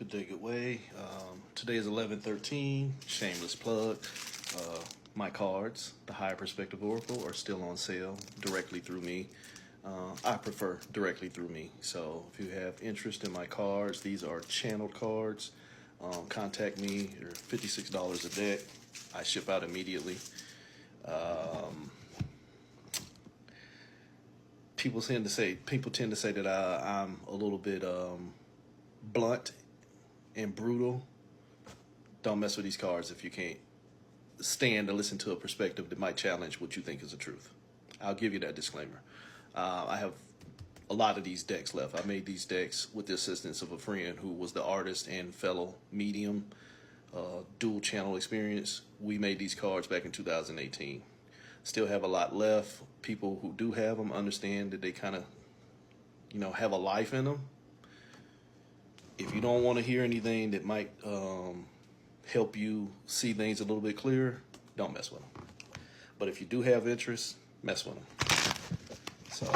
dig it way. Today is 11/13. Shameless plug. My cards, the Higher Perspective Oracle, are still on sale directly through me. I prefer directly through me. So if you have interest in my cards, these are channeled cards. Contact me. They're $56 a deck. I ship out immediately. People tend to say that I'm a little bit blunt and brutal. Don't mess with these cards if you can't stand to listen to a perspective that might challenge what you think is the truth. I'll give you that disclaimer. I have a lot of these decks left. I made these decks with the assistance of a friend who was the artist and fellow medium, dual channel experience. We made these cards back in 2018. Still have a lot left. People who do have them understand that they kind of, have a life in them. If you don't want to hear anything that might help you see things a little bit clearer, don't mess with them. But if you do have interest, mess with them. So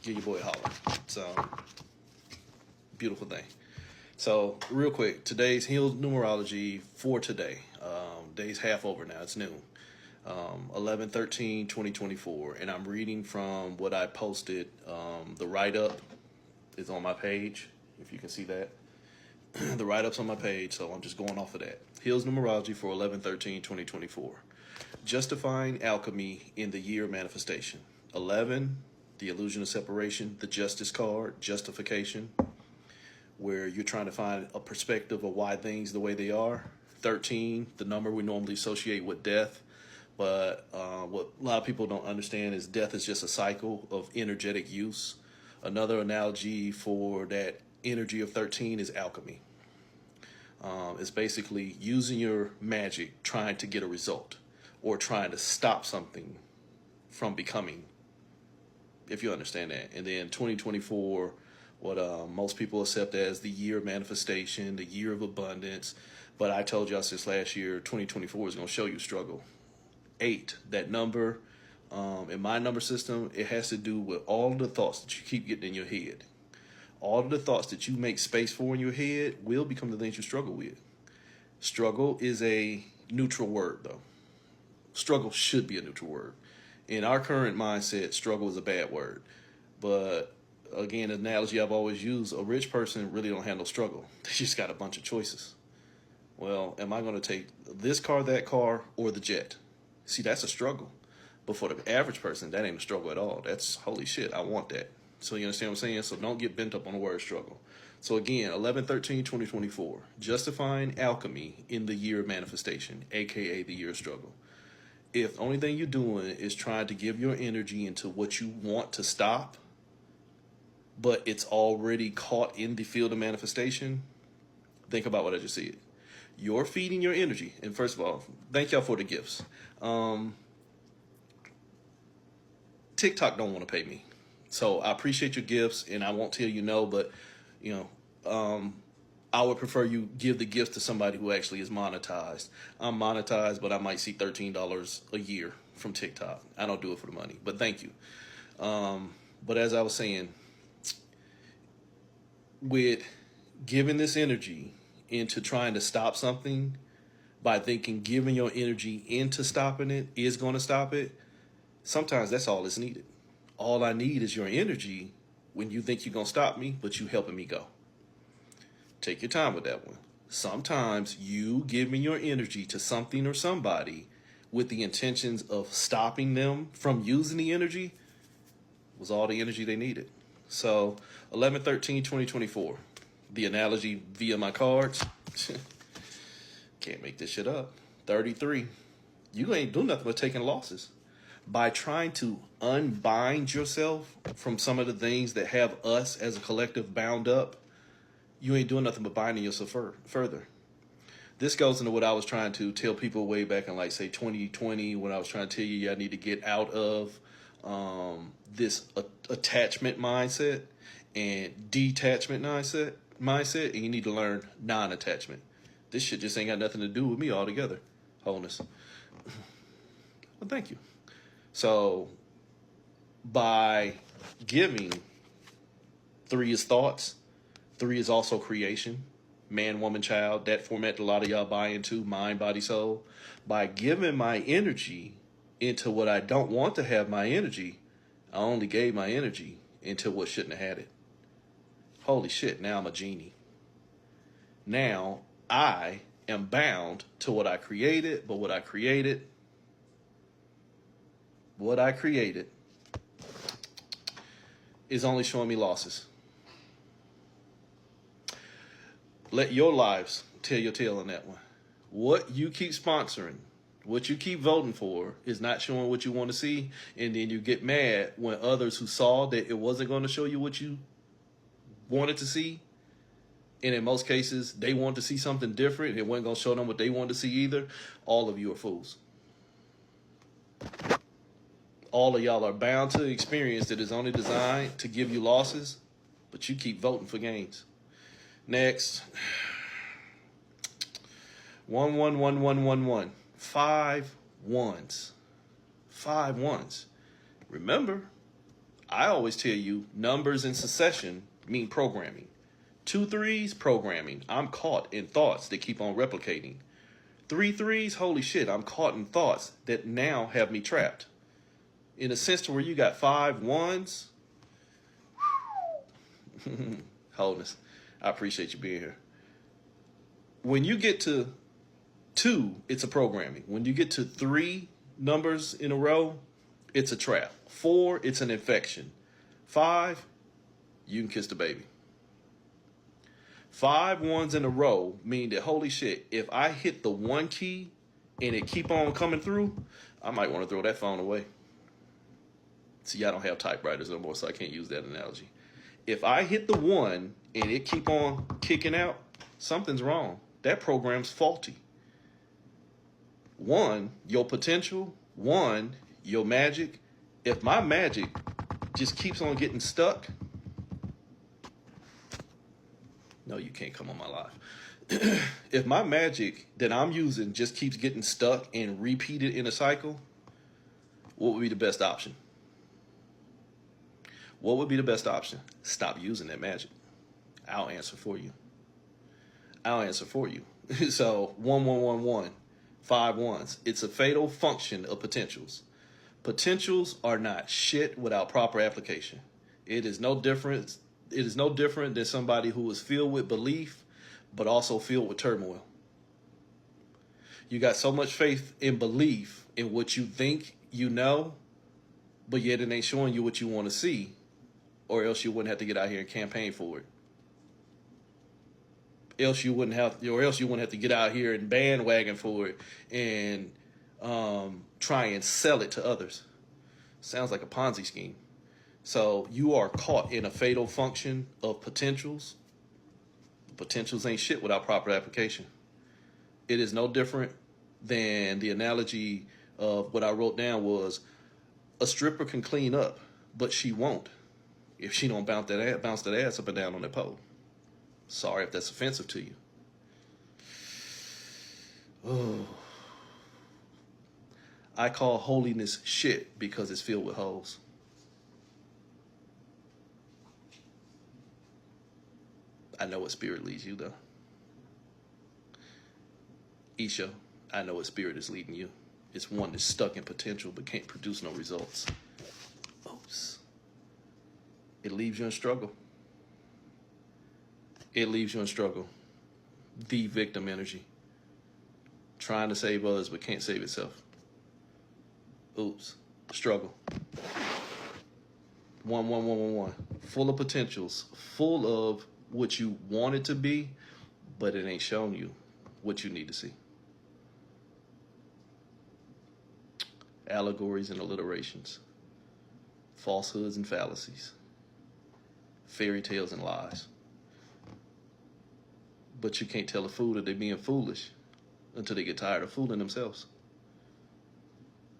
give your boy a holler. So beautiful thing. So real quick, today's healed numerology for today. Day's half over now. It's noon. 11/13/2024, and I'm reading from what I posted. The write-up is on my page, if you can see that. The write-up's on my page, so I'm just going off of that. Heals numerology for 11/13/2024. Justifying alchemy in the year of manifestation. 11, the illusion of separation. The justice card, justification, where you're trying to find a perspective of why things the way they are. 13, the number we normally associate with death. But what a lot of people don't understand is death is just a cycle of energetic use. Another analogy for that energy of 13 is alchemy. It's basically using your magic, trying to get a result or trying to stop something from becoming, if you understand that. And then 2024, what most people accept as the year of manifestation, the year of abundance. But I told y'all since last year, 2024 is going to show you struggle. 8, that number, in my number system, it has to do with all the thoughts that you keep getting in your head. All of the thoughts that you make space for in your head will become the things you struggle with. Struggle is a neutral word, though. Struggle should be a neutral word. In our current mindset, struggle is a bad word. But again, the analogy I've always used, a rich person really don't have no struggle. They just got a bunch of choices. Well, am I going to take this car, that car, or the jet? See, that's a struggle. But for the average person, that ain't a struggle at all. That's holy shit, I want that. So you understand what I'm saying? So don't get bent up on the word struggle. So again, 11/13/2024, justifying alchemy in the year of manifestation, aka the year of struggle. If the only thing you're doing is trying to give your energy into what you want to stop, but it's already caught in the field of manifestation, think about what I just said. You're feeding your energy. And first of all, thank y'all for the gifts. TikTok don't want to pay me. So I appreciate your gifts, and I won't tell you no, but, I would prefer you give the gifts to somebody who actually is monetized. I'm monetized, but I might see $13 a year from TikTok. I don't do it for the money, but thank you. But as I was saying, with giving this energy into trying to stop something by thinking giving your energy into stopping it is going to stop it, sometimes that's all that's needed. All I need is your energy when you think you're going to stop me, but you helping me go. Take your time with that one. Sometimes you giving your energy to something or somebody with the intentions of stopping them from using the energy was all the energy they needed. So 11/13/2024. The analogy via my cards. Can't make this shit up. 33. You ain't doing nothing but taking losses. By trying to unbind yourself from some of the things that have us as a collective bound up, you ain't doing nothing but binding yourself further. This goes into what I was trying to tell people way back in, say 2020, when I was trying to tell you, I need to get out of this attachment mindset and detachment mindset, and you need to learn non-attachment. This shit just ain't got nothing to do with me altogether. Wholeness. Well, thank you. So by giving, 3 is thoughts, 3 is also creation. man, woman, child, that format that a lot of y'all buy into, mind, body, soul. By giving my energy into what I don't want to have my energy, I only gave my energy into what shouldn't have had it. Holy shit, now I'm a genie. Now I am bound to what I created, but what I created is only showing me losses. Let your lives tell your tale on that one. What you keep sponsoring, what you keep voting for is not showing what you want to see, and then you get mad when others who saw that it wasn't going to show you what you wanted to see, and in most cases they wanted to see something different, it wasn't going to show them what they wanted to see either. All of you are fools. All of y'all are bound to experience that is only designed to give you losses, but you keep voting for gains. Next. 1 1 1 1 1 1. 5 ones. 5 ones. Remember, I always tell you numbers in succession mean programming. 2 threes, programming. I'm caught in thoughts that keep on replicating. 3 threes, holy shit, I'm caught in thoughts that now have me trapped. In a sense to where you got 5 ones. Wholeness. I appreciate you being here. When you get to 2, it's a programming. When you get to 3 numbers in a row, it's a trap. 4, it's an infection. 5, you can kiss the baby. 5 ones in a row mean that, holy shit, if I hit the 1 key and it keep on coming through, I might want to throw that phone away. See, I don't have typewriters no more, so I can't use that analogy. If I hit the 1 and it keep on kicking out, something's wrong. That program's faulty. 1, your potential. 1, your magic. If my magic just keeps on getting stuck, no, you can't come on my live. If my magic that I'm using just keeps getting stuck and repeated in a cycle, what would be the best option? What would be the best option? Stop using that magic. I'll answer for you. I'll answer for you. So 1 1 1 1, 5 ones. It's a fatal function of potentials. Potentials are not shit without proper application. It is no different. It is no different than somebody who is filled with belief, but also filled with turmoil. You got so much faith and belief in what you think you know, but yet it ain't showing you what you want to see, or else you wouldn't have to get out here and campaign for it. Else you wouldn't have to get out here and bandwagon for it and try and sell it to others. Sounds like a Ponzi scheme. So you are caught in a fatal function of potentials. Potentials ain't shit without proper application. It is no different than the analogy of what I wrote down was a stripper can clean up, but she won't if she don't bounce that ass up and down on that pole. Sorry if that's offensive to you. Oh. I call holiness shit because it's filled with holes. I know what spirit leads you, though. Isha, I know what spirit is leading you. It's one that's stuck in potential but can't produce no results. Oops. It leaves you in struggle. It leaves you in struggle. The victim energy. Trying to save others but can't save itself. Oops. Struggle. 1 1 1 1 1. Full of potentials. Full of what you want it to be, but it ain't shown you what you need to see. Allegories and alliterations. Falsehoods and fallacies. Fairy tales and lies. But you can't tell a fool that they're being foolish until they get tired of fooling themselves.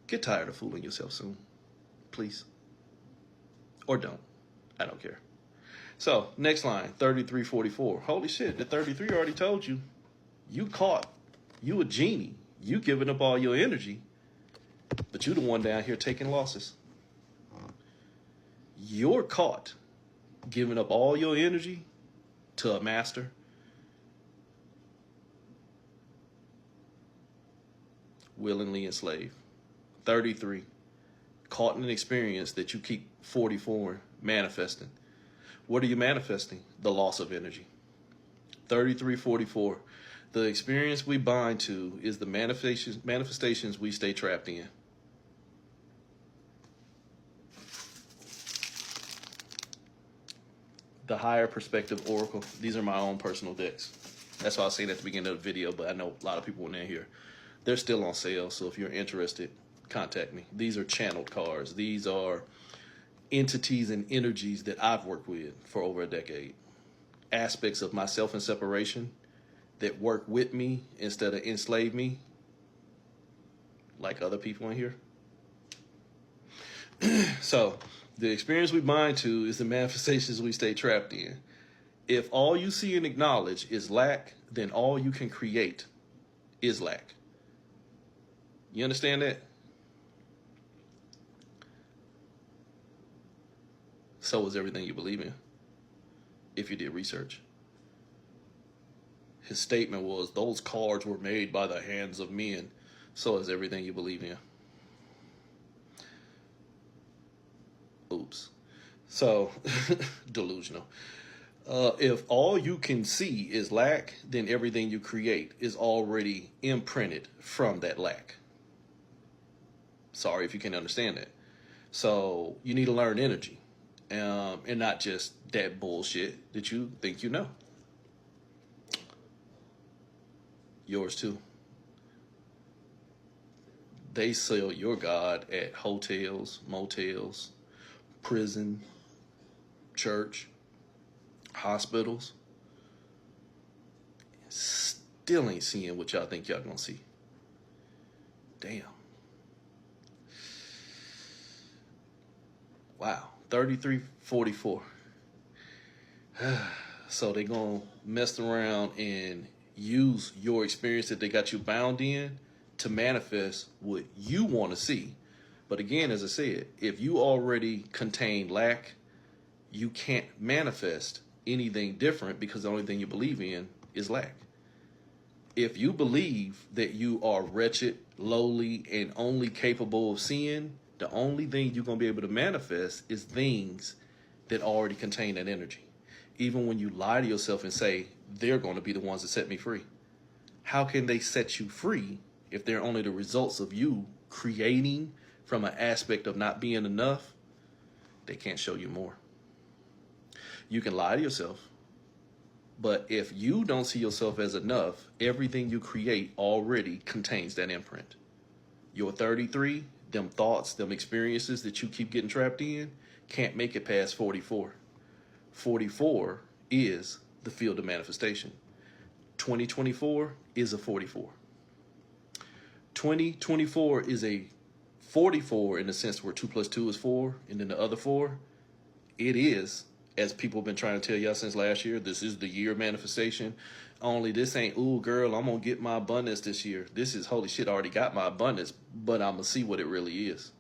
Get tired of fooling yourself soon. Please. Or don't. I don't care. So, next line, 3344. Holy shit, the 33 already told you. You caught. You a genie. You giving up all your energy. But you the one down here taking losses. You're caught giving up all your energy to a master willingly enslaved. 33, caught in an experience that you keep 44 manifesting. What are you manifesting? The loss of energy. 33, 44, the experience we bind to is the manifestations we stay trapped in. The Higher Perspective Oracle. These are my own personal decks. That's why I was saying at the beginning of the video, but I know a lot of people went in here. They're still on sale, so if you're interested, contact me. These are channeled cards. These are entities and energies that I've worked with for over a decade. Aspects of myself and separation that work with me instead of enslave me, like other people in here. So, the experience we bind to is the manifestations we stay trapped in. If all you see and acknowledge is lack, then all you can create is lack. You understand that? So is everything you believe in, if you did research. His statement was, those cards were made by the hands of men. So is everything you believe in. Oops. So, delusional. If all you can see is lack, then everything you create is already imprinted from that lack. Sorry if you can't understand that. So you need to learn energy, and not just that bullshit that you think you know. Yours too. They sell your God at hotels, motels, prison, church, hospitals. Still ain't seeing what y'all think y'all gonna see. Damn. Wow. 3344. So they gonna mess around and use your experience that they got you bound in to manifest what you want to see. But again, as I said, if you already contain lack, you can't manifest anything different because the only thing you believe in is lack. If you believe that you are wretched, lowly, and only capable of sin, the only thing you're going to be able to manifest is things that already contain that energy. Even when you lie to yourself and say, they're going to be the ones that set me free. How can they set you free if they're only the results of you creating from an aspect of not being enough? They can't show you more. You can lie to yourself, but if you don't see yourself as enough, everything you create already contains that imprint. Your 33, them thoughts, them experiences that you keep getting trapped in, can't make it past 44. 44 is the field of manifestation. 2024 is a 44. 2024 is a 44 in the sense where 2 plus 2 is 4, and then the other 4, it is, as people have been trying to tell y'all since last year, this is the year of manifestation. Only this ain't, ooh, girl, I'm going to get my abundance this year. This is, holy shit, I already got my abundance, but I'm going to see what it really is.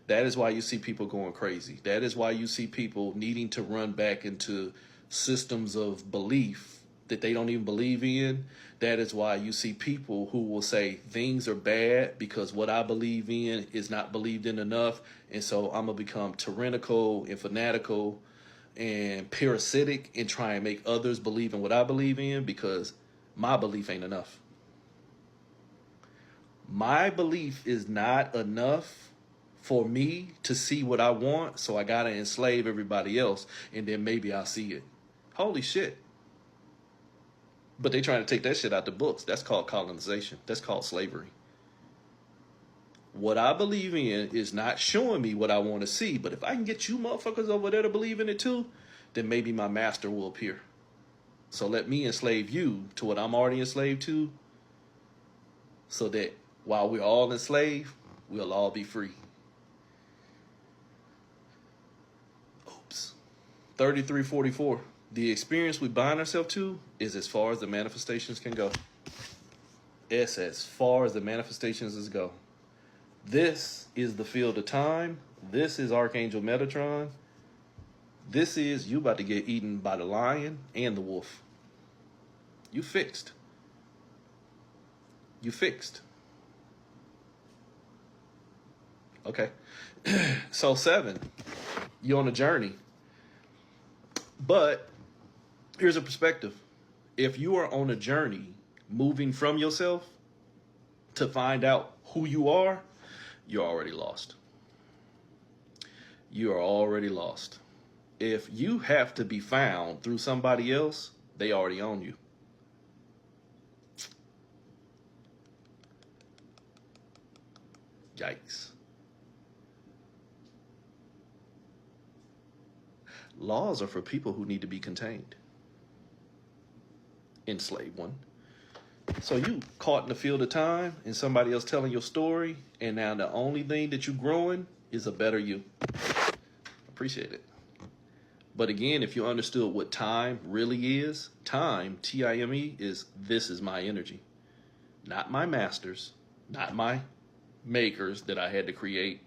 That is why you see people going crazy. That is why you see people needing to run back into systems of belief that they don't even believe in. That is why you see people who will say things are bad because what I believe in is not believed in enough. And so I'm going to become tyrannical and fanatical and parasitic and try and make others believe in what I believe in because my belief ain't enough. My belief is not enough for me to see what I want, so I gotta enslave everybody else, and then maybe I'll see it. Holy shit. But they trying to take that shit out the books. That's called colonization. That's called slavery. What I believe in is not showing me what I want to see, but if I can get you motherfuckers over there to believe in it too, then maybe my master will appear. So let me enslave you to what I'm already enslaved to, so that while we're all enslaved, we'll all be free. Oops. 3344. The experience we bind ourselves to is as far as the manifestations can go. It's as far as the manifestations go. This is the field of time. This is Archangel Metatron. This is you about to get eaten by the lion and the wolf. You fixed. You fixed. Okay. So 7, you're on a journey. But here's a perspective. If you are on a journey moving from yourself to find out who you are, you're already lost. You are already lost. If you have to be found through somebody else, they already own you. Yikes. Laws are for people who need to be contained. Enslaved one. So you caught in the field of time and somebody else telling your story, and now the only thing that you're growing is a better you. Appreciate it. But again, if you understood what time really is, time, T-I-M-E, is this is my energy. Not my masters, not my makers that I had to create.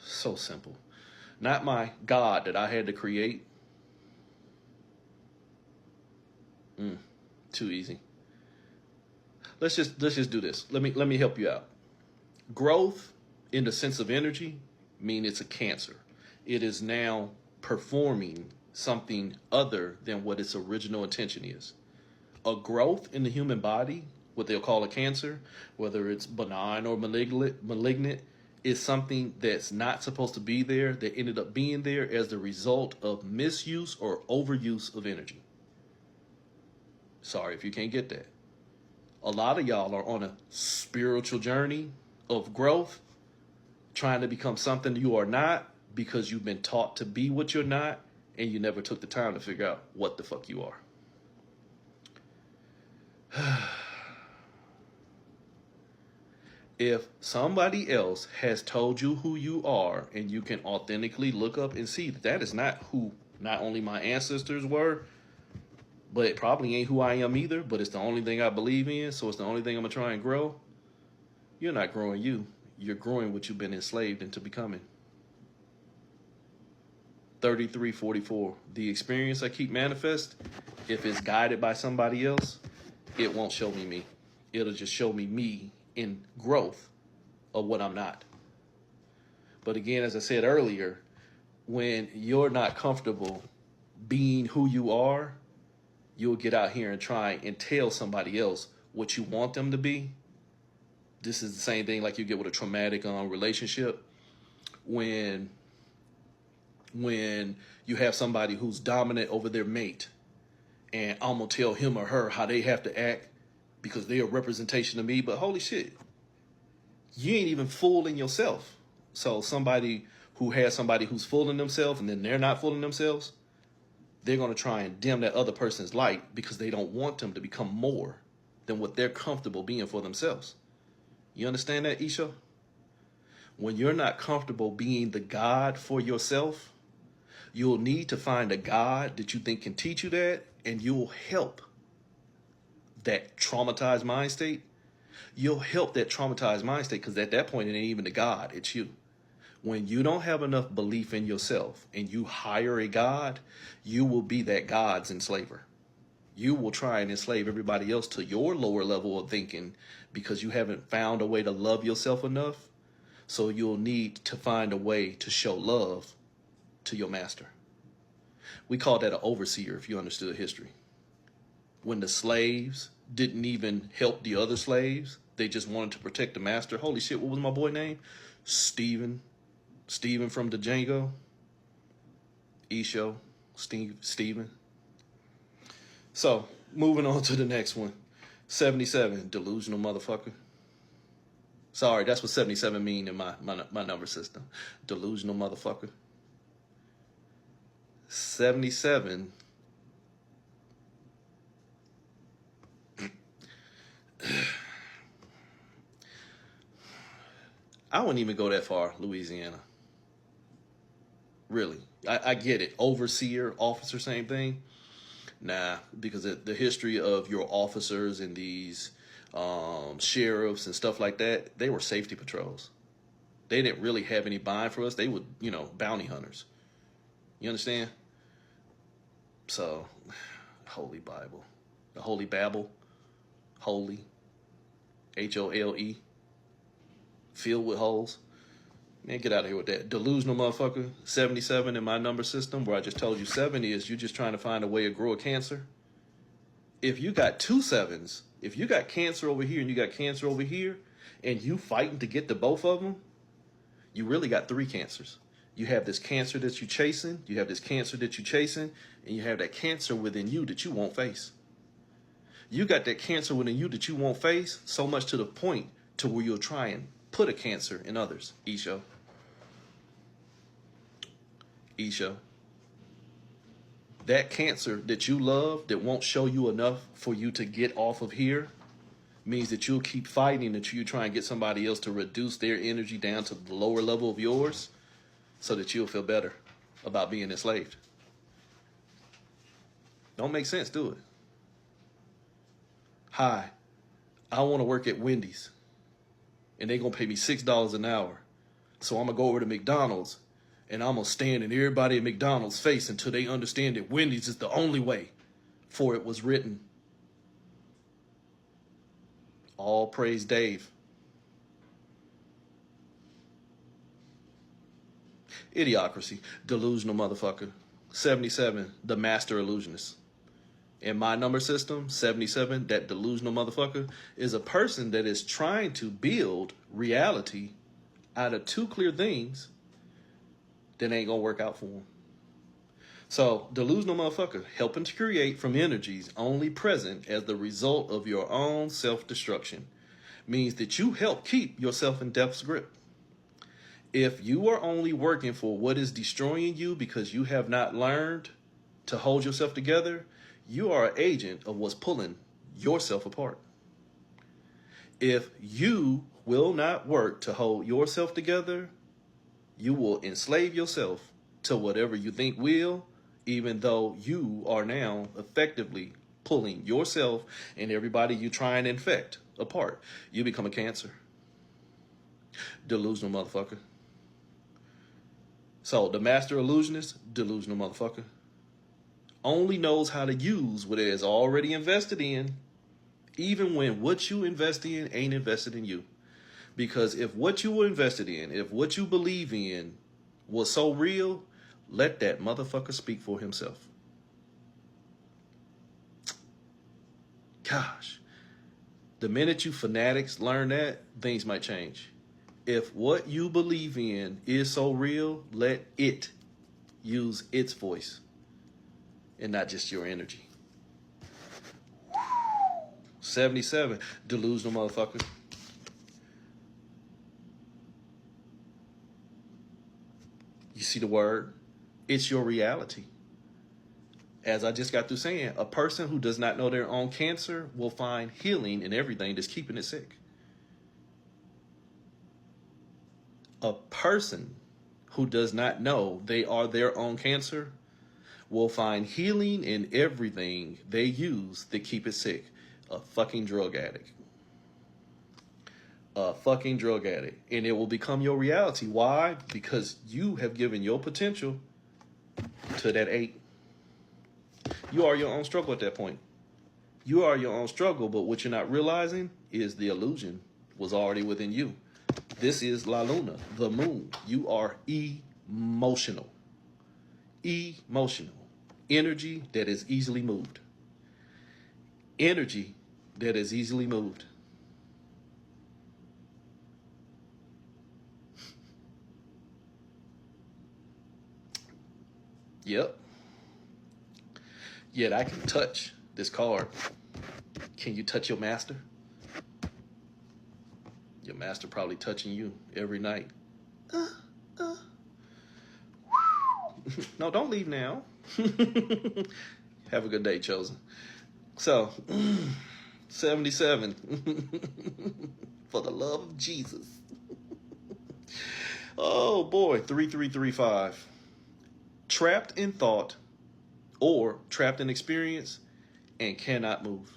So simple. Not my God that I had to create. Too easy. Let's just do this. Let me help you out. Growth in the sense of energy mean it's a cancer. It is now performing something other than what its original intention is. A growth in the human body, what they'll call a cancer, whether it's benign or malignant, is something that's not supposed to be there, that ended up being there as the result of misuse or overuse of energy. Sorry if you can't get that. A lot of y'all are on a spiritual journey of growth, trying to become something you are not because you've been taught to be what you're not, and you never took the time to figure out what the fuck you are. If somebody else has told you who you are and you can authentically look up and see that is not who not only my ancestors were, but it probably ain't who I am either, but it's the only thing I believe in, so it's the only thing I'm going to try and grow, you're not growing you. You're growing what you've been enslaved into becoming. 3344. The experience I keep manifest, if it's guided by somebody else, it won't show me me. It'll just show me in growth of what I'm not. But again, as I said earlier, when you're not comfortable being who you are, you'll get out here and try and tell somebody else what you want them to be. This is the same thing like you get with a traumatic relationship. When you have somebody who's dominant over their mate, and I'm going to tell him or her how they have to act because they're a representation of me, but holy shit, you ain't even fooling yourself. So somebody who has somebody who's fooling themselves and then they're not fooling themselves, they're going to try and dim that other person's light because they don't want them to become more than what they're comfortable being for themselves. You understand that, Isha? When you're not comfortable being the God for yourself, you'll need to find a God that you think can teach you that, and you'll help that traumatized mind state. You'll help that traumatized mind state because at that point, it ain't even the God, it's you. When you don't have enough belief in yourself and you hire a God, you will be that God's enslaver. You will try and enslave everybody else to your lower level of thinking because you haven't found a way to love yourself enough. So you'll need to find a way to show love to your master. We call that an overseer if you understood history. When the slaves didn't even help the other slaves, they just wanted to protect the master. Holy shit, what was my boy name? Steven from the Django. Isho, Steven. So, moving on to the next one. 77, delusional motherfucker. Sorry, that's what 77 mean in my number system. Delusional motherfucker. 77. I wouldn't even go that far, Louisiana. Really. I get it. Overseer, officer, same thing. Nah, because the history of your officers and these sheriffs and stuff like that, they were safety patrols. They didn't really have any bind for us. They were, bounty hunters. You understand? So, Holy Bible. The Holy Babel. Holy. Hole. filled with holes. Man, get out of here with that. Delusional motherfucker. 77 in my number system, where I just told you 70 is you just trying to find a way to grow a cancer. If you got 2 sevens, if you got cancer over here and you got cancer over here, and you fighting to get to both of them, you really got 3 cancers. You have this cancer that you chasing, you have this cancer that you chasing, and you have that cancer within you that you won't face. You got that cancer within you that you won't face, so much to the point to where you'll try and put a cancer in others. Isho. That cancer that you love that won't show you enough for you to get off of here means that you'll keep fighting until you try and get somebody else to reduce their energy down to the lower level of yours so that you'll feel better about being enslaved. Don't make sense, do it. Hi, I want to work at Wendy's and they're going to pay me $6 an hour. So I'm going to go over to McDonald's and I'm going to stand in everybody at McDonald's face until they understand that Wendy's is the only way, for it was written. All praise Dave. Idiocracy. Delusional motherfucker. 77, the master illusionist. In my number system, 77, that delusional motherfucker is a person that is trying to build reality out of 2 clear things that ain't gonna work out for them. So, delusional motherfucker, helping to create from energies only present as the result of your own self-destruction, means that you help keep yourself in death's grip. If you are only working for what is destroying you because you have not learned to hold yourself together, you are an agent of what's pulling yourself apart. If you will not work to hold yourself together, you will enslave yourself to whatever you think will, even though you are now effectively pulling yourself and everybody you try and infect apart. You become a cancer. Delusional motherfucker. So the master illusionist, delusional motherfucker, only knows how to use what it is already invested in, even when what you invest in ain't invested in you. Because if what you were invested in, if what you believe in was so real, let that motherfucker speak for himself. Gosh, the minute you fanatics learn that, things might change. If what you believe in is so real, let it use its voice and not just your energy. 77, delusional motherfucker. You see the word? It's your reality. As I just got through saying, a person who does not know their own cancer will find healing in everything that's keeping it sick. A person who does not know they are their own cancer will find healing in everything they use to keep it sick. A fucking drug addict. A fucking drug addict. And it will become your reality. Why? Because you have given your potential to that 8. You are your own struggle at that point. You are your own struggle, but what you're not realizing is the illusion was already within you. This is La Luna, the moon. You are emotional. Emotional. Energy that is easily moved. Energy that is easily moved. Yep. Yet I can touch this card. Can you touch your master? Your master probably touching you every night. No, don't leave now. Have a good day, Chosen. So, 77. For the love of Jesus. Oh boy, 3335. Trapped in thought or trapped in experience and cannot move.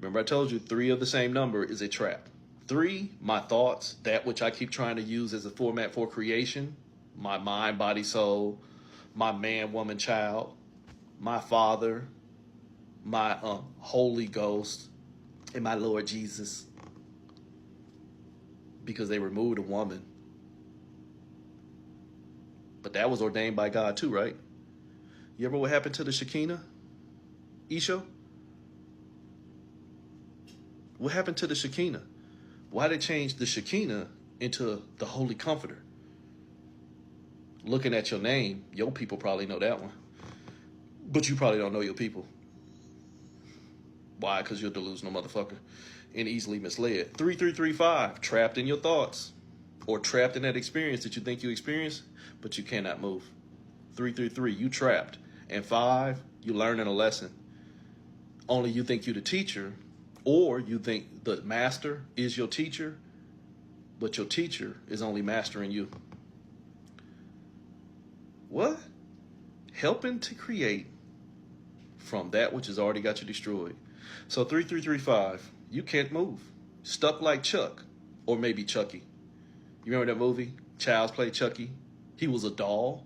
Remember I told you 3 of the same number is a trap. 3, my thoughts, that which I keep trying to use as a format for creation, my mind, body, soul, my man, woman, child, my Father, my Holy Ghost, and my Lord Jesus. because they removed a woman. But that was ordained by God too, right? You ever what happened to the Shekinah? Isha? What happened to the Shekinah? Why they changed the Shekinah into the Holy Comforter? Looking at your name, your people probably know that one. But you probably don't know your people. Why? Because you're a delusional motherfucker and easily misled. 3335, trapped in your thoughts or trapped in that experience that you think you experienced, but you cannot move. 333, you trapped. And 5, you learning a lesson. Only you think you're the teacher, or you think the master is your teacher, but your teacher is only mastering you. What? Helping to create from that which has already got you destroyed. So 3335, you can't move. Stuck like Chuck, or maybe Chucky. You remember that movie? Child's Play Chucky? He was a doll,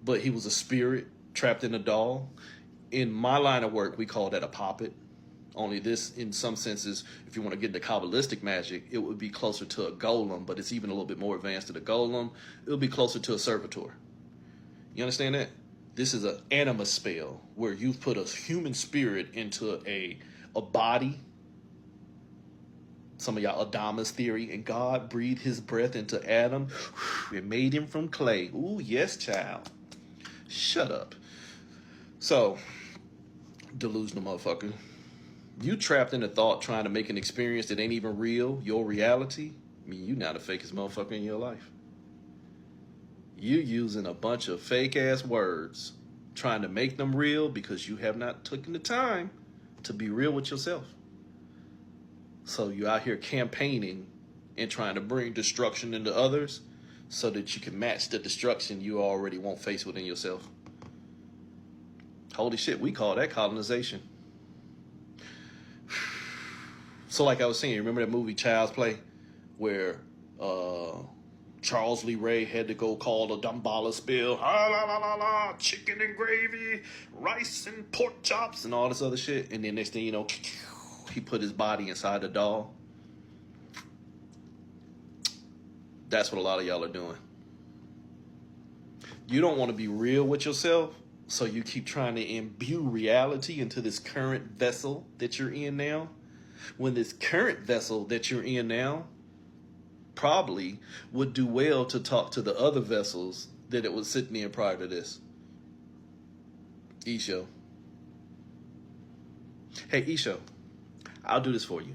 but he was a spirit trapped in a doll. In my line of work, we call that a puppet. Only this, in some senses, if you want to get into Kabbalistic magic, it would be closer to a golem, but it's even a little bit more advanced than a golem. It would be closer to a servitor. You understand that? This is an animus spell where you've put a human spirit into a body. Some of y'all Adamus theory, and God breathed his breath into Adam and made him from clay. Ooh, yes, child. Shut up. So, delusional motherfucker. You trapped in a thought trying to make an experience that ain't even real, your reality. I mean, you not the fakest motherfucker in your life. You using a bunch of fake ass words, trying to make them real because you have not taken the time to be real with yourself. So you out here campaigning and trying to bring destruction into others so that you can match the destruction you already won't face within yourself. Holy shit, we call that colonization. So like I was saying, remember that movie Child's Play where Charles Lee Ray had to go call the Damballa spill, chicken and gravy, rice and pork chops and all this other shit, and then next thing you know, he put his body inside the doll. That's what a lot of y'all are doing. You don't want to be real with yourself, so you keep trying to imbue reality into this current vessel that you're in now. When this current vessel that you're in now probably would do well to talk to the other vessels that it was sitting in prior to this. Isho. Hey, Isho, I'll do this for you.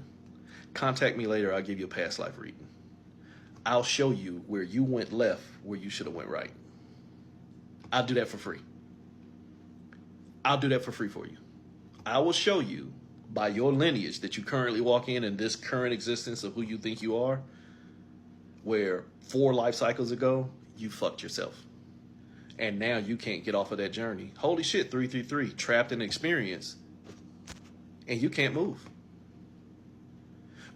Contact me later. I'll give you a past life reading. I'll show you where you went left, where you should have went right. I'll do that for free. I'll do that for free for you. I will show you by your lineage that you currently walk in this current existence of who you think you are, where 4 life cycles ago, you fucked yourself. And now you can't get off of that journey. Holy shit, 333, trapped in experience, and you can't move.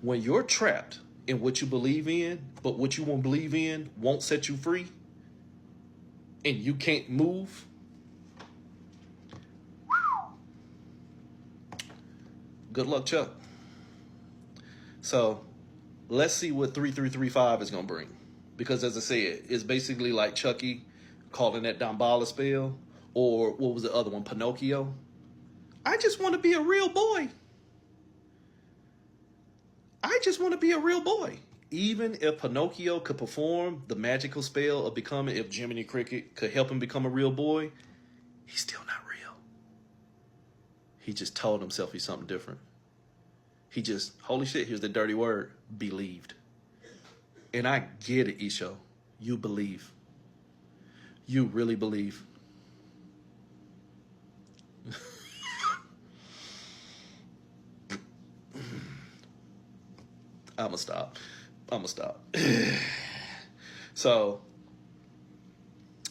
When you're trapped in what you believe in, but what you won't believe in won't set you free, and you can't move, good luck, Chuck. So let's see what 3335 is going to bring. Because as I said, it's basically like Chucky calling that Damballa spell, or what was the other one, Pinocchio. I just want to be a real boy. I just want to be a real boy. Even if Pinocchio could perform the magical spell of becoming, if Jiminy Cricket could help him become a real boy, he's still not real. He just told himself he's something different. He just, holy shit, here's the dirty word, believed. And I get it, Isho. You believe. You really believe. I'm gonna stop. So,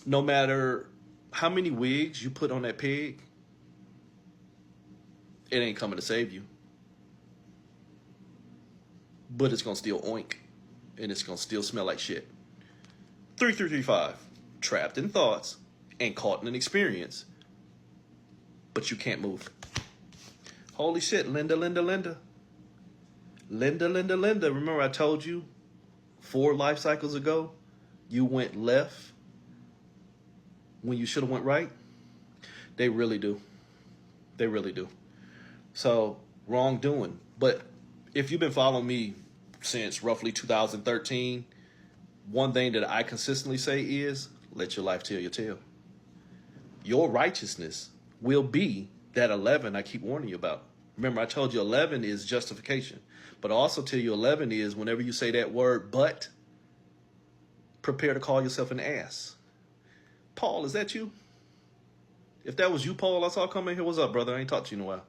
no matter how many wigs you put on that pig, it ain't coming to save you. But it's gonna still oink, and it's gonna still smell like shit. 3335, trapped in thoughts and caught in an experience, but you can't move. Holy shit, Linda. Remember I told you 4 life cycles ago, you went left when you should have went right. They really do. They really do. So, wrongdoing. But if you've been following me since roughly 2013, one thing that I consistently say is, let your life tell your tale. Your righteousness will be that 11 I keep warning you about. Remember, I told you 11 is justification. But I also tell you 11 is whenever you say that word, but, prepare to call yourself an ass. Paul, is that you? If that was you, Paul, I saw coming here. What's up, brother? I ain't talked to you in a while.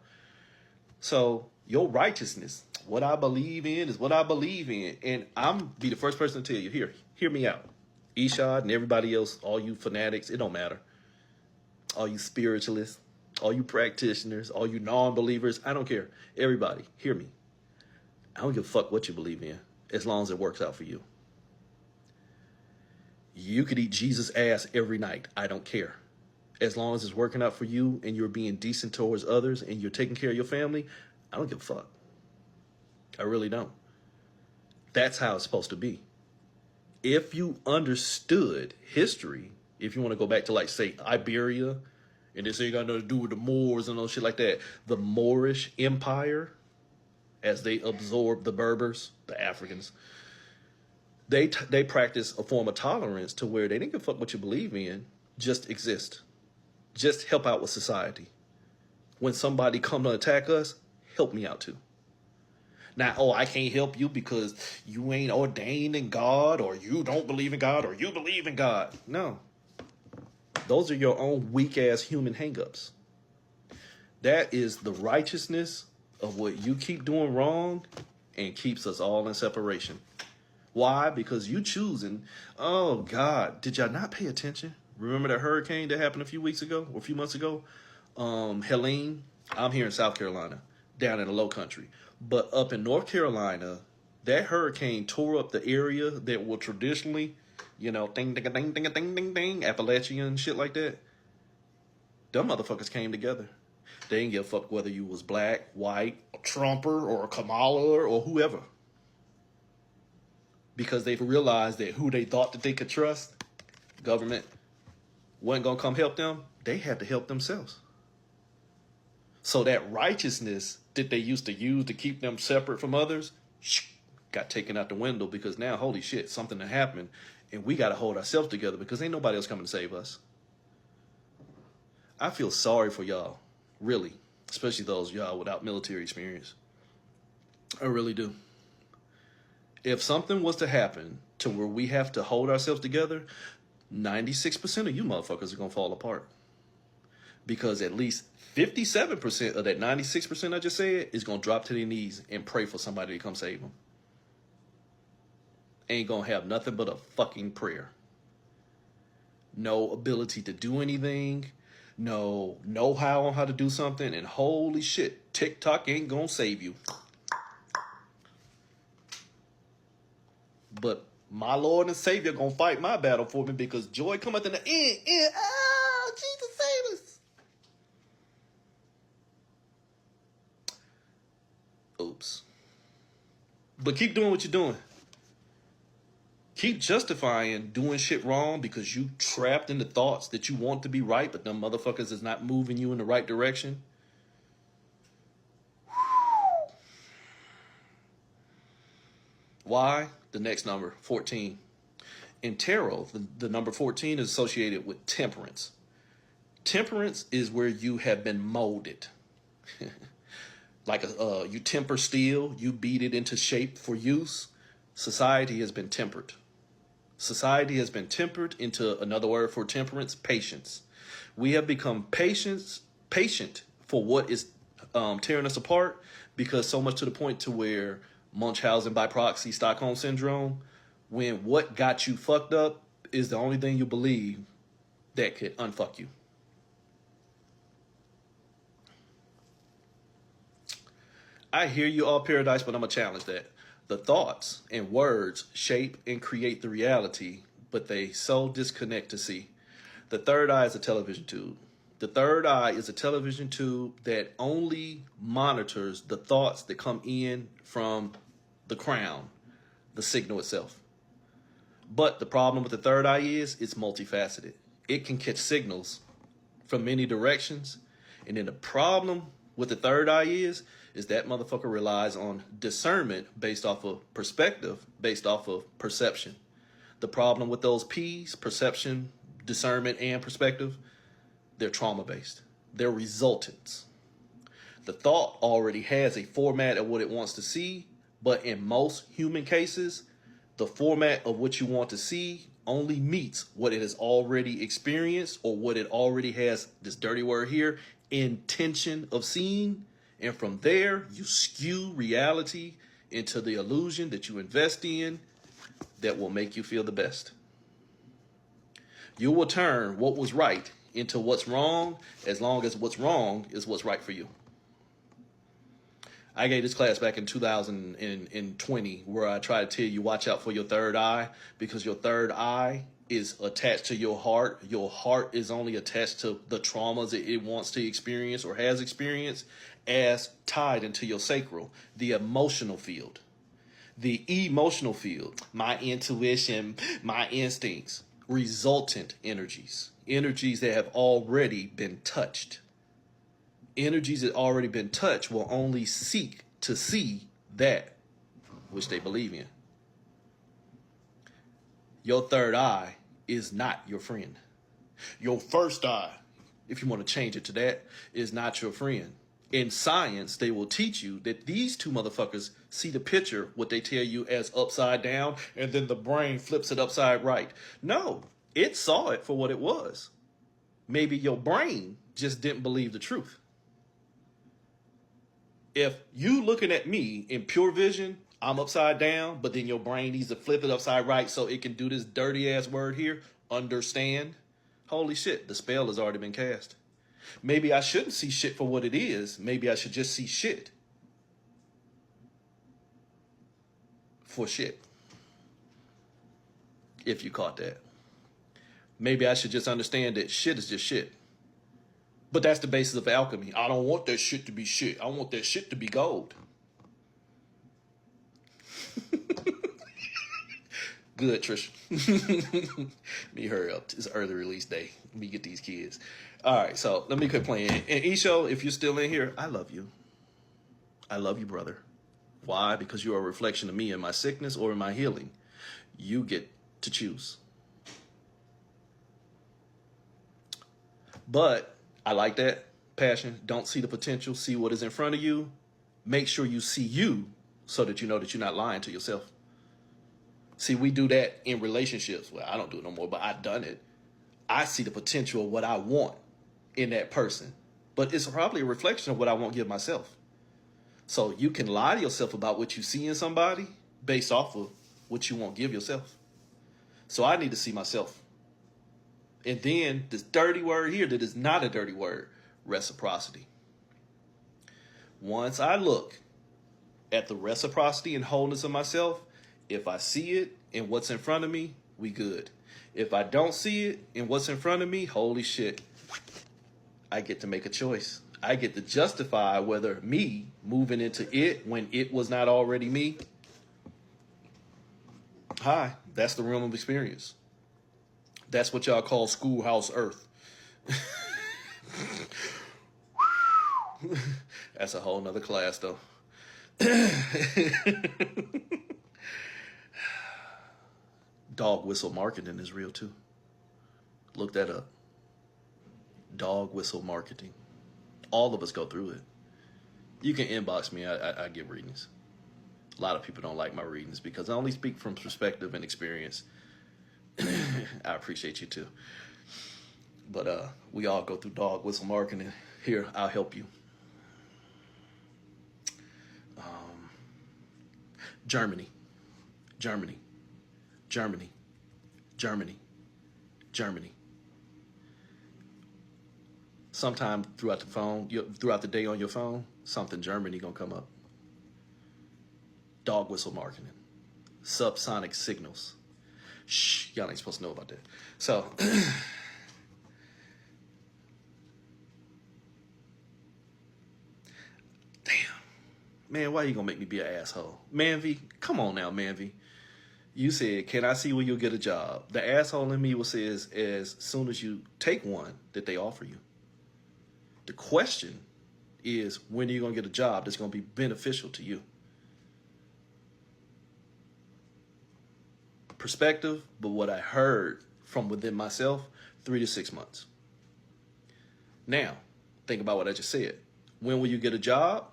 So, your righteousness, what I believe in is what I believe in. And I'm be the first person to tell you, here, hear me out. Ishad and everybody else, all you fanatics, it don't matter. All you spiritualists, all you practitioners, all you non-believers, I don't care. Everybody, hear me. I don't give a fuck what you believe in, as long as it works out for you. You could eat Jesus' ass every night. I don't care. As long as it's working out for you and you're being decent towards others and you're taking care of your family, I don't give a fuck. I really don't. That's how it's supposed to be. If you understood history, if you want to go back to, like, say, Iberia, and this ain't got nothing to do with the Moors and all shit like that, the Moorish Empire, as they absorbed the Berbers, the Africans, they practice a form of tolerance to where they didn't give a fuck what you believe in, just exist. Just help out with society. When somebody come to attack us, help me out too. Now, oh, I can't help you because you ain't ordained in God, or you don't believe in God, or you believe in God. No. Those are your own weak-ass human hang-ups. That is the righteousness of what you keep doing wrong and keeps us all in separation. Why? Because you choosing, oh, God, did y'all not pay attention? Remember that hurricane that happened a few weeks ago or a few months ago? Helene, I'm here in South Carolina, down in the low country. But up in North Carolina, that hurricane tore up the area that will traditionally, you know, ding, ding, ding, ding, ding, ding, ding, Appalachian shit like that. Them motherfuckers came together. They didn't give a fuck whether you was black, white, a Trumper, or a Kamala, or whoever. Because they've realized that who they thought that they could trust, government, wasn't going to come help them. They had to help themselves. So that righteousness that they used to use to keep them separate from others got taken out the window, because now, holy shit, something had happened, and we got to hold ourselves together because ain't nobody else coming to save us. I feel sorry for y'all, really, especially those y'all without military experience. I really do. If something was to happen to where we have to hold ourselves together, 96% of you motherfuckers are going to fall apart. Because at least 57% of that 96% I just said is going to drop to their knees and pray for somebody to come save them. Ain't going to have nothing but a fucking prayer. No ability to do anything. No know-how on how to do something. And holy shit, TikTok ain't going to save you. But my Lord and Savior going to fight my battle for me, because joy cometh in the end. Oh, Jesus save us. Oops. But keep doing what you're doing. Keep justifying doing shit wrong because you trapped in the thoughts that you want to be right, but them motherfuckers is not moving you in the right direction. Why? The next number, 14. In tarot, the number 14 is associated with temperance. Temperance is where you have been molded. Like you temper steel, you beat it into shape for use. Society has been tempered. Society has been tempered into, another word for temperance, patience. We have become patient for what is tearing us apart, because so much to the point to where Munchausen by proxy, Stockholm syndrome, when what got you fucked up is the only thing you believe that could unfuck you. I hear you all, Paradise, but I'm going to challenge that. The thoughts and words shape and create the reality, but they so disconnect to see. The third eye is a television tube. The third eye is a television tube that only monitors the thoughts that come in from the crown, the signal itself. But the problem with the third eye is it's multifaceted. It can catch signals from many directions. And then the problem with the third eye is that motherfucker relies on discernment based off of perspective, based off of perception. The problem with those P's, perception, discernment, and perspective, they're trauma-based. They're resultants. The thought already has a format of what it wants to see, but in most human cases, the format of what you want to see only meets what it has already experienced or what it already has, this dirty word here, intention of seeing. And from there, you skew reality into the illusion that you invest in that will make you feel the best. You will turn what was right into what's wrong as long as what's wrong is what's right for you. I gave this class back in 2020 where I tried to tell you, watch out for your third eye, because your third eye is attached to your heart. Your heart is only attached to the traumas that it wants to experience or has experienced, as tied into your sacral, the emotional field. The emotional field, my intuition, my instincts, resultant energies, energies that have already been touched. Energies that already been touched will only seek to see that which they believe in. Your third eye is not your friend. Your first eye, if you want to change it to that, is not your friend. In science, they will teach you that these two motherfuckers see the picture, what they tell you, as upside down, and then the brain flips it upside right. No, it saw it for what it was. Maybe your brain just didn't believe the truth. If you looking at me in pure vision, I'm upside down, but then your brain needs to flip it upside right so it can do this dirty ass word here, understand. Holy shit, the spell has already been cast. Maybe I shouldn't see shit for what it is. Maybe I should just see shit for shit. If you caught that. Maybe I should just understand that shit is just shit. But that's the basis of alchemy. I don't want that shit to be shit. I want that shit to be gold. Good, Trish. Let me hurry up. It's early release day. Let me get these kids. All right, so let me quit playing. And Isho, if you're still in here, I love you. I love you, brother. Why? Because you are a reflection of me in my sickness or in my healing. You get to choose. But I like that passion. Don't see the potential. See what is in front of you. Make sure you see you so that you know that you're not lying to yourself. See, we do that in relationships. Well, I don't do it no more, but I've done it. I see the potential of what I want in that person. But it's probably a reflection of what I won't give myself. So you can lie to yourself about what you see in somebody based off of what you won't give yourself. So I need to see myself. And then this dirty word here that is not a dirty word, reciprocity. Once I look at the reciprocity and wholeness of myself, if I see it in what's in front of me, we good. If I don't see it in what's in front of me, holy shit, I get to make a choice. I get to justify whether me moving into it when it was not already me. Hi, that's the realm of experience. That's what y'all call schoolhouse earth. That's a whole nother class, though. Dog whistle marketing is real, too. Look that up. Dog whistle marketing. All of us go through it. You can inbox me. I give readings. A lot of people don't like my readings because I only speak from perspective and experience. I appreciate you too. But we all go through dog whistle marketing. Here, I'll help you. Germany, Germany, Germany, Germany, Germany. Sometime throughout the phone, throughout the day on your phone, something Germany gonna come up. Dog whistle marketing, subsonic signals. Shh, y'all ain't supposed to know about that. So, damn, man, why you gonna make me be an asshole? Manvy, come on now, Manvy. You said, can I see where you'll get a job? The asshole in me will say is as soon as you take one that they offer you. The question is, when are you going to get a job that's going to be beneficial to you? Perspective, but what I heard from within myself, 3 to 6 months. Now, think about what I just said. When will you get a job?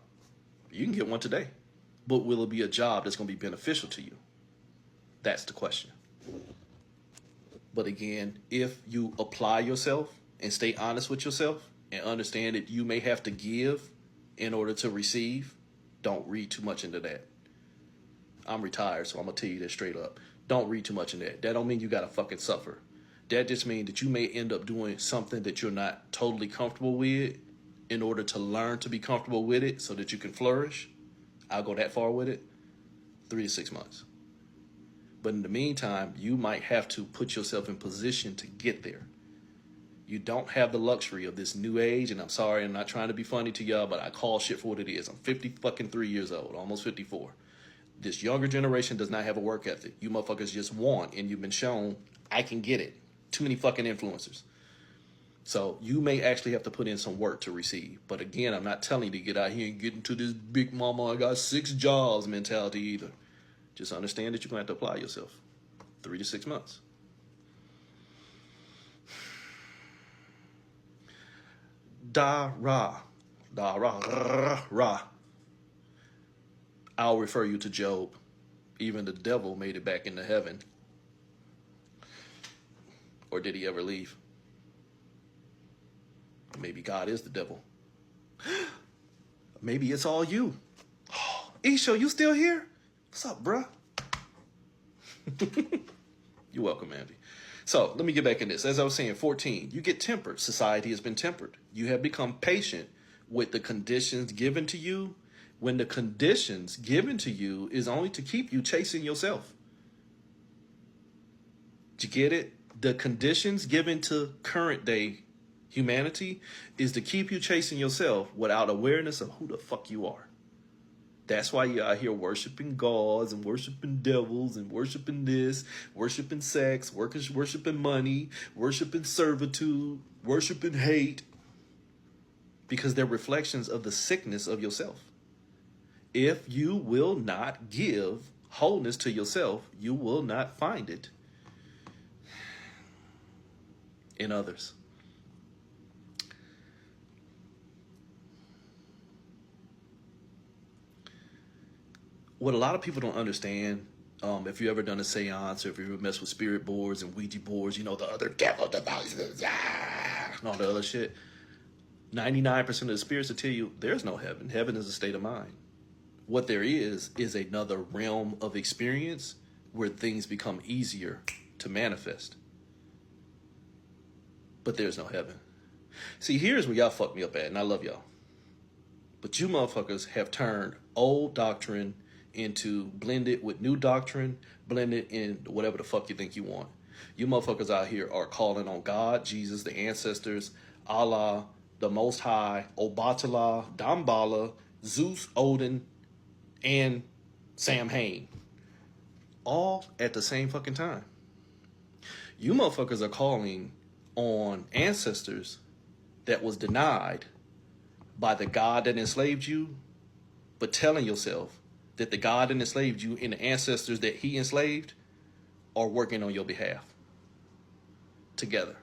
You can get one today. But will it be a job that's going to be beneficial to you? That's the question. But again, if you apply yourself and stay honest with yourself and understand that you may have to give in order to receive, don't read too much into that. I'm retired, so I'm going to tell you that straight up. Don't read too much in that. That don't mean you got to fucking suffer. That just means that you may end up doing something that you're not totally comfortable with in order to learn to be comfortable with it so that you can flourish. I'll go that far with it. 3 to 6 months. But in the meantime, you might have to put yourself in position to get there. You don't have the luxury of this new age, and I'm sorry, I'm not trying to be funny to y'all, but I call shit for what it is. I'm 53 years old, almost 54. This younger generation does not have a work ethic. You motherfuckers just want, and you've been shown, I can get it. Too many fucking influencers. So you may actually have to put in some work to receive. But again, I'm not telling you to get out here and get into this big mama, I got 6 jobs mentality either. Just understand that you're going to have to apply yourself. 3 to 6 months. Da-ra. Da-ra. I'll refer you to Job. Even the devil made it back into heaven. Or did he ever leave? Maybe God is the devil. Maybe it's all you. Oh, Isha, you still here? What's up, bruh? You're welcome, Andy. So let me get back in this. As I was saying, 14, you get tempered. Society has been tempered. You have become patient with the conditions given to you when the conditions given to you is only to keep you chasing yourself. Did you get it? The conditions given to current day humanity is to keep you chasing yourself without awareness of who the fuck you are. That's why you're out here worshiping gods and worshiping devils and worshiping this, worshiping sex, worshiping money, worshiping servitude, worshiping hate, because they're reflections of the sickness of yourself. If you will not give wholeness to yourself, you will not find it in others. What a lot of people don't understand, if you ever done a seance or if you ever messed with spirit boards and Ouija boards, you know, the other devil devices, and all the other shit, 99% of the spirits will tell you there's no heaven. Heaven is a state of mind. What there is another realm of experience where things become easier to manifest. But there's no heaven. See, here's where y'all fuck me up at, and I love y'all. But you motherfuckers have turned old doctrine into blended with new doctrine, blended in whatever the fuck you think you want. You motherfuckers out here are calling on God, Jesus, the ancestors, Allah, the Most High, Obatala, Dambala, Zeus, Odin, and Sam Hain. All at the same fucking time. You motherfuckers are calling on ancestors that was denied by the God that enslaved you, but telling yourself that the God that enslaved you and the ancestors that he enslaved are working on your behalf together.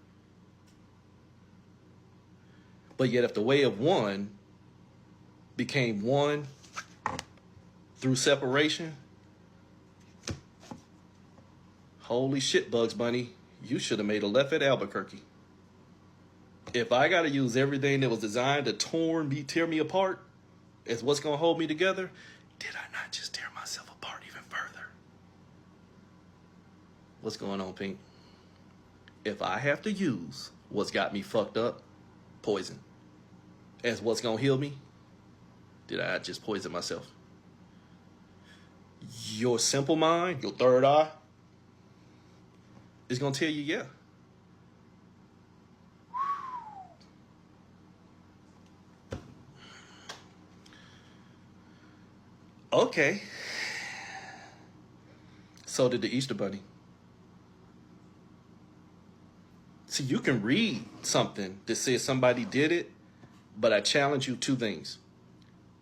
But yet if the way of one became one through separation, holy shit, Bugs Bunny, you should have made a left at Albuquerque. If I got to use everything that was designed to tear me apart as what's going to hold me together, did I not just tear myself apart even further? What's going on, Pink? If I have to use what's got me fucked up, poison, as what's going to heal me, did I just poison myself? Your simple mind, your third eye, is going to tell you, yeah. Okay. So did the Easter Bunny. See, you can read something that says somebody did it, but I challenge you two things.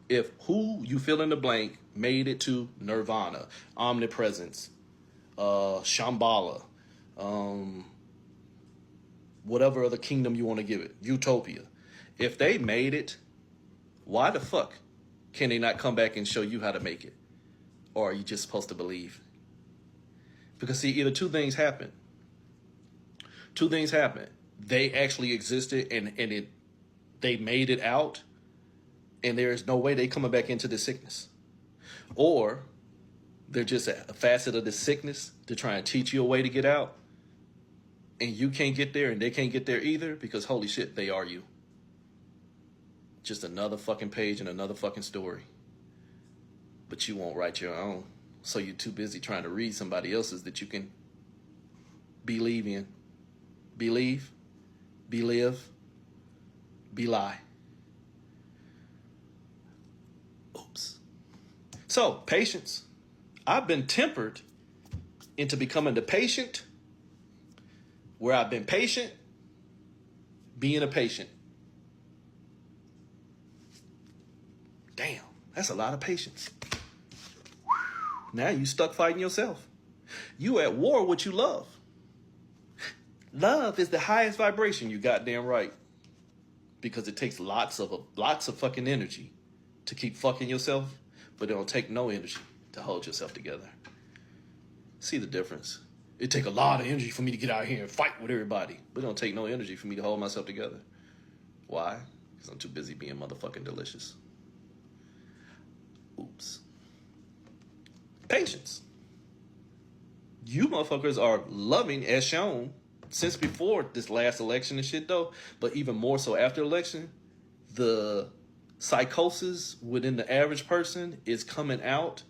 If who you fill in the blank made it to Nirvana, omnipresence, Shambhala, whatever other kingdom you want to give it, Utopia. If they made it, why the fuck can they not come back and show you how to make it? Or are you just supposed to believe? Because see, either two things happen. Two things happen. They actually existed and they made it out, and there's no way they coming back into the sickness. Or they're just a facet of the sickness to try and teach you a way to get out, and you can't get there and they can't get there either, because holy shit, they are you. Just another fucking page and another fucking story. But you won't write your own. So you're too busy trying to read somebody else's that you can believe in. Believe, believe, belie. Oops. So, patience. I've been tempered into becoming the patient, where I've been patient, being a patient. Damn, that's a lot of patience. Now you stuck fighting yourself. You at war with what you love. Love is the highest vibration, you goddamn right. Because it takes lots of fucking energy to keep fucking yourself, but it don't take no energy to hold yourself together. See the difference? It take a lot of energy for me to get out here and fight with everybody, but it don't take no energy for me to hold myself together. Why? Because I'm too busy being motherfucking delicious. Oops. Patience. You motherfuckers are loving, as shown, since before this last election and shit though, but even more so after election, the psychosis within the average person is coming out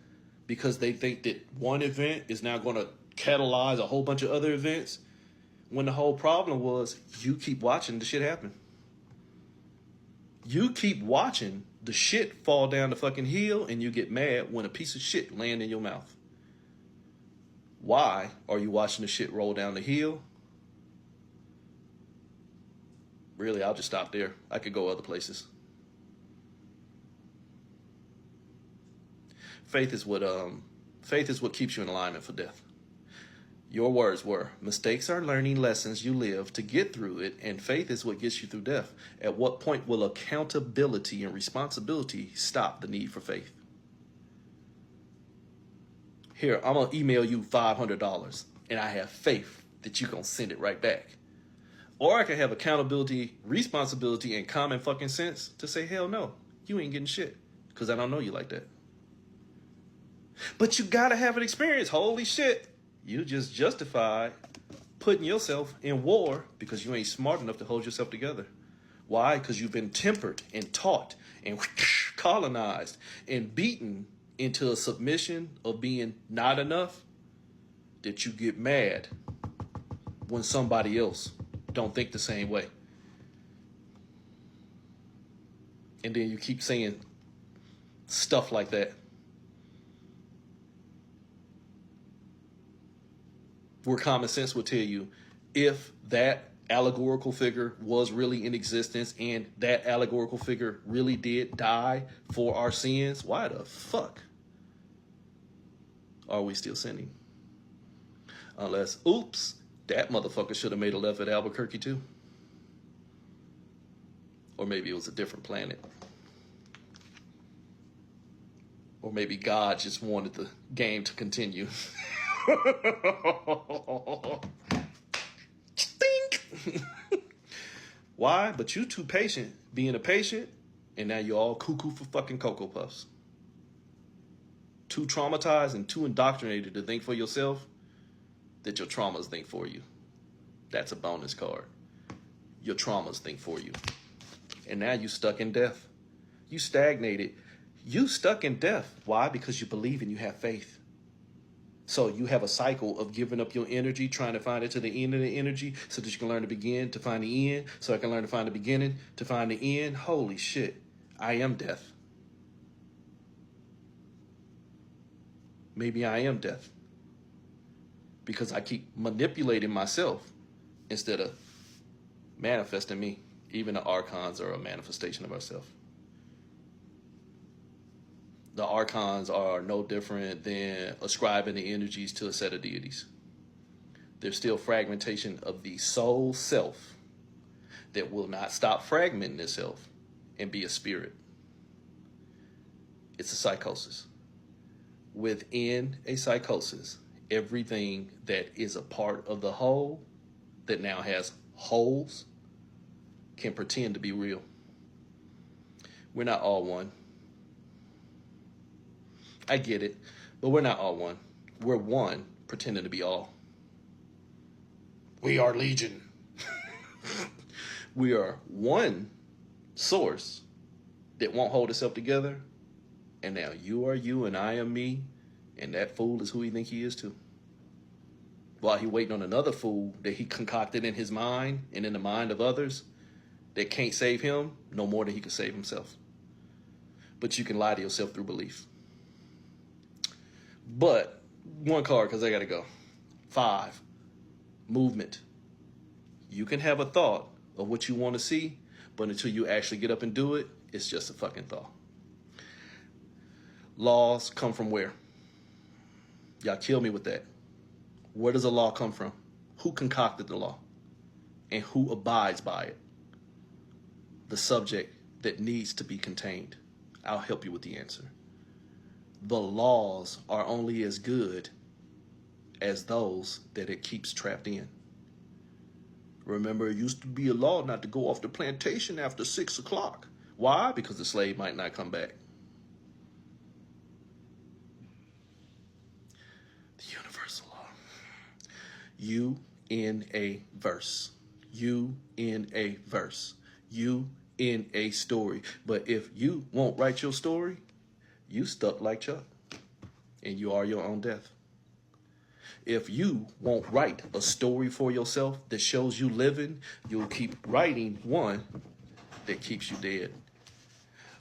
because they think that one event is now going to catalyze a whole bunch of other events, when the whole problem was you keep watching the shit happen. You keep watching the shit fall down the fucking hill, and you get mad when a piece of shit land in your mouth. Why are you watching the shit roll down the hill? Really, I'll just stop there. I could go other places. Faith is what keeps you in alignment for death. Your words were, mistakes are learning lessons you live to get through it, and faith is what gets you through death. At what point will accountability and responsibility stop the need for faith? Here, I'm going to email you $500, and I have faith that you're going to send it right back. Or I can have accountability, responsibility, and common fucking sense to say, hell no, you ain't getting shit, because I don't know you like that. But you got to have an experience. Holy shit. You just justified putting yourself in war because you ain't smart enough to hold yourself together. Why? Because you've been tempered and taught and colonized and beaten into a submission of being not enough, that you get mad when somebody else don't think the same way. And then you keep saying stuff like that. Where common sense would tell you, if that allegorical figure was really in existence and that allegorical figure really did die for our sins, why the fuck are we still sinning? Unless, oops, that motherfucker should have made a left at Albuquerque too. Or maybe it was a different planet. Or maybe God just wanted the game to continue. Stink. Why? But you too patient being a patient, and now you're all cuckoo for fucking Cocoa Puffs. Too traumatized and too indoctrinated to think for yourself that your traumas think for you. That's a bonus card. Your traumas think for you. And now you stuck in death. You stagnated. You stuck in death. Why? Because you believe and you have faith. So you have a cycle of giving up your energy, trying to find it to the end of the energy so that you can learn to begin to find the end, so I can learn to find the beginning to find the end. Holy shit. I am death. Maybe I am death. because I keep manipulating myself instead of manifesting me. Even the archons are a manifestation of ourselves. The archons are no different than ascribing the energies to a set of deities. There's still fragmentation of the soul self that will not stop fragmenting itself and be a spirit. It's a psychosis. Within a psychosis, everything that is a part of the whole that now has holes can pretend to be real. We're not all one. I get it, but we're not all one. We're one pretending to be all. We are legion. We are one source that won't hold itself together. And now you are you and I am me. And that fool is who he think he is too. While he waiting on another fool that he concocted in his mind and in the mind of others that can't save him no more than he can save himself. But you can lie to yourself through belief. But one card, because I got to go. 5, movement. You can have a thought of what you want to see, but until you actually get up and do it, it's just a fucking thought. Laws come from where? Y'all kill me with that. Where does a law come from? Who concocted the law? And who abides by it? The subject that needs to be contained. I'll help you with the answer. The laws are only as good as those that it keeps trapped in. Remember, it used to be a law not to go off the plantation after 6 o'clock. Why? Because the slave might not come back. The universal law. You in a verse. You in a verse. You in a story. But if you won't write your story, you stuck like Chuck. And you are your own death. If you won't write a story for yourself that shows you living, you'll keep writing one that keeps you dead.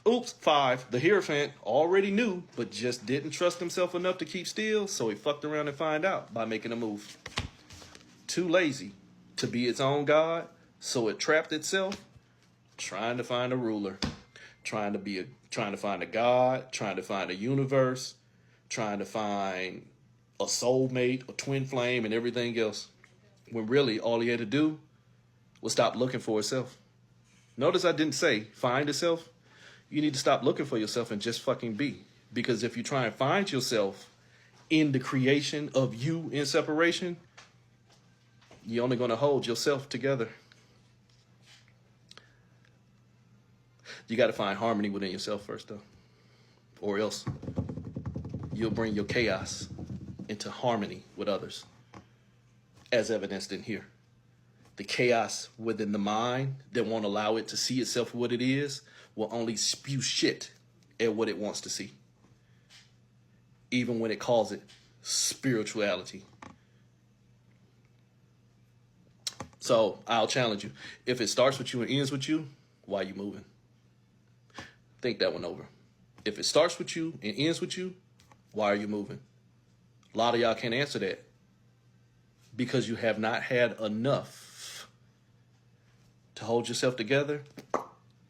Oops, 5. The Hierophant already knew, but just didn't trust himself enough to keep still, so he fucked around and find out by making a move. Too lazy to be its own god, so it trapped itself, trying to find a ruler, trying to find a god, trying to find a universe, trying to find a soulmate, a twin flame, and everything else. When really all he had to do was stop looking for itself. Notice I didn't say find itself. You need to stop looking for yourself and just fucking be. Because if you try and find yourself in the creation of you in separation, you're only going to hold yourself together. You got to find harmony within yourself first, though. Or else you'll bring your chaos into harmony with others, as evidenced in here. The chaos within the mind that won't allow it to see itself for what it is will only spew shit at what it wants to see, even when it calls it spirituality. So I'll challenge you. If it starts with you and ends with you, why are you moving? Think that one over. If it starts with you and ends with you, why are you moving? A lot of y'all can't answer that because you have not had enough to hold yourself together.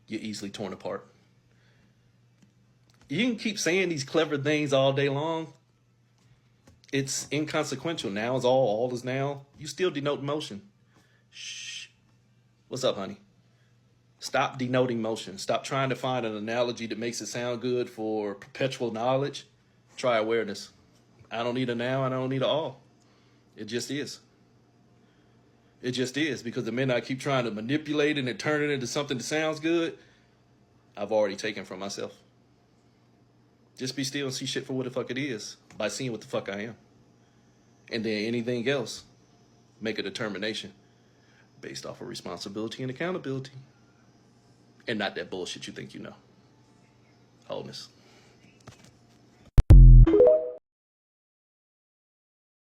You're easily torn apart. You can keep saying these clever things all day long. It's inconsequential. Now is all is now. You still denote motion. Shh. What's up, honey? Stop denoting motion. Stop trying to find an analogy that makes it sound good for perpetual knowledge. Try awareness. I don't need a now, and I don't need an all. It just is. It just is, because the minute I keep trying to manipulate it and turn it into something that sounds good, I've already taken from myself. Just be still and see shit for what the fuck it is by seeing what the fuck I am. And then anything else, make a determination based off of responsibility and accountability. And not that bullshit you think you know. Wholeness.